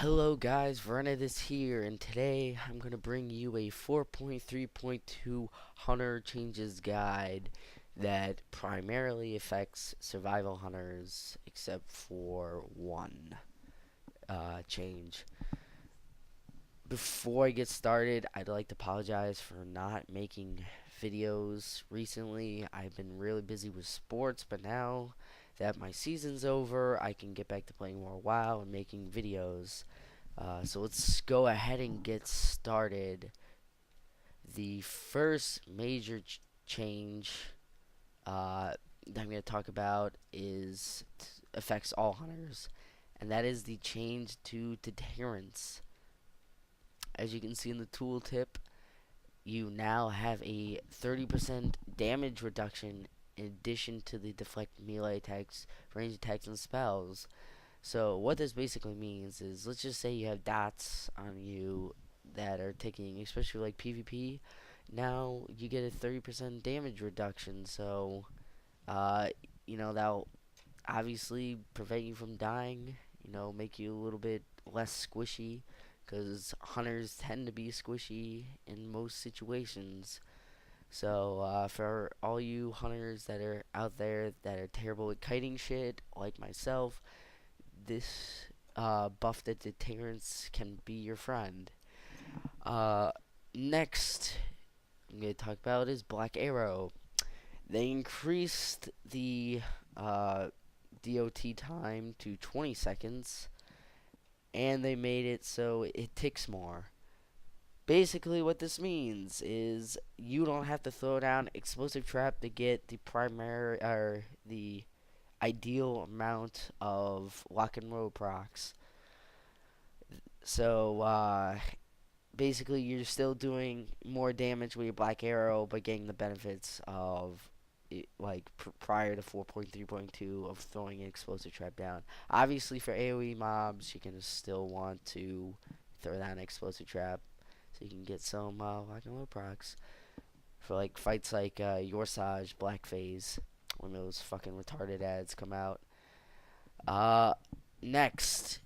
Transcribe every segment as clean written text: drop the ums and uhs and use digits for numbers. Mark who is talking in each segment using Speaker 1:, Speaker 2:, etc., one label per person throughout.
Speaker 1: Hello guys, Verenidus here, and today I'm going to bring you a 4.3.2 hunter changes guide that primarily affects survival hunters except for one change. Before I get started, I'd like to apologize for not making videos recently. I've been really busy with sports, but now that my season's over, I can get back to playing more WoW and making videos. So let's go ahead and get started. The first major change that I'm going to talk about is affects all hunters, and that is the change to deterrence. As you can see in the tooltip, you now have a 30% damage reduction in addition to the deflect melee attacks, range attacks, and spells. So what this basically means is, let's just say you have dots on you that are taking, especially like PvP. Now you get a 30% damage reduction. So, uh, that'll obviously prevent you from dying. Make you a little bit less squishy, because hunters tend to be squishy in most situations. So, for all you hunters that are out there that are terrible at kiting shit, like myself, this buff that deterrence can be your friend. Uh, Next, I'm going to talk about is Black Arrow. They increased the DOT time to 20 seconds, and they made it so it ticks more. Basically, what this means is you don't have to throw down explosive trap to get the primary or the ideal amount of lock and roll procs. So basically, you're still doing more damage with your Black Arrow, but getting the benefits of it, like prior to 4.3.2 of throwing an explosive trap down. Obviously, for AOE mobs, you can still want to throw down an explosive trap, so you can get some lock and roll procs for like fights like Yorsage, Black Phase, when those fucking retarded ads come out. Uh, Next,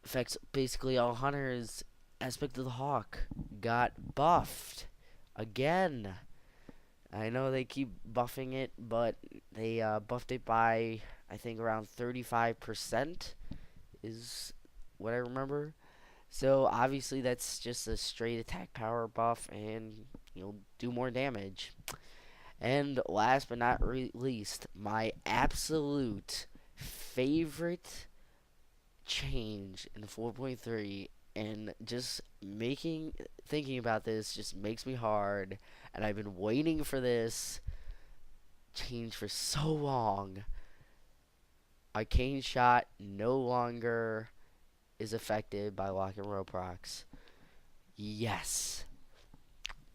Speaker 1: affects basically all hunters. Aspect of the Hawk got buffed again. I know they keep buffing it, but they buffed it by, I think, around 35% is what I remember. So obviously that's just a straight attack power buff, and you'll do more damage. And last but not least, my absolute favorite change in 4.3, and just thinking about this just makes me hard, and I've been waiting for this change for so long. Arcane Shot no longer is affected by lock and roll procs. Yes.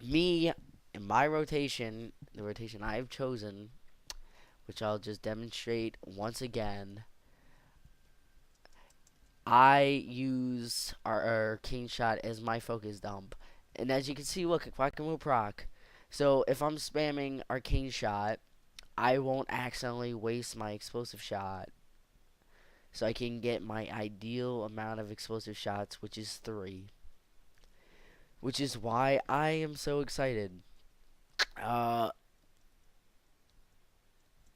Speaker 1: Me and my rotation, the rotation I have chosen, which I'll just demonstrate once again, I use our Arcane Shot as my focus dump. And as you can see, look, I can move proc. So if I'm spamming Arcane Shot, I won't accidentally waste my explosive shot. So I can get my ideal amount of explosive shots, which is 3. Which is why I am so excited. Uh,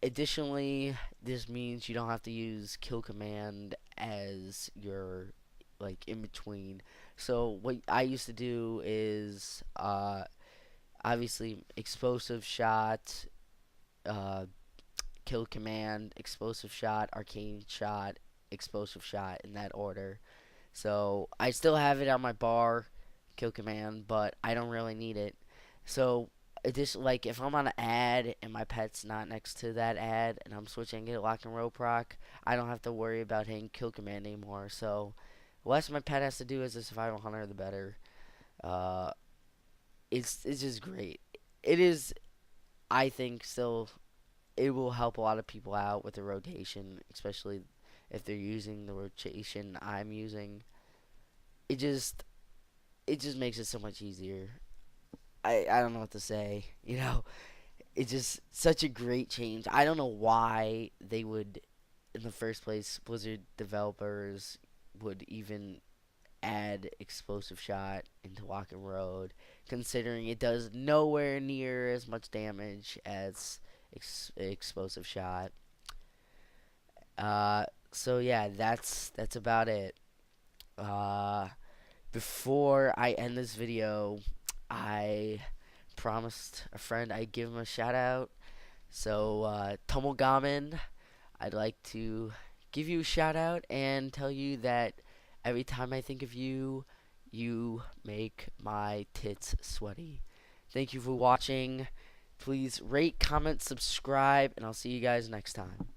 Speaker 1: Additionally, this means you don't have to use kill command as your like in between. So what I used to do is obviously explosive shot, uh, kill command, explosive shot, arcane shot, explosive shot in that order. So I still have it on my bar, kill command, but I don't really need it. So like if I'm on an ad and my pet's not next to that ad and I'm switching it lock and roll proc, I don't have to worry about hitting kill command anymore. So the less my pet has to do as a survival hunter, the better. Uh, it's just great. It is, I think, still it will help a lot of people out with the rotation, especially if they're using the rotation I'm using. It just it just makes it so much easier. I don't know what to say. It's just such a great change. I don't know why they would, in the first place, Blizzard developers, would even add explosive shot into walking road, considering it does nowhere near as much damage as explosive shot. So yeah, that's about it. Uh, Before I end this video, I promised a friend I'd give him a shout out. So, Tomogamin, I'd like to give you a shout out and tell you that every time I think of you, you make my tits sweaty. Thank you for watching. Please rate, comment, subscribe, and I'll see you guys next time.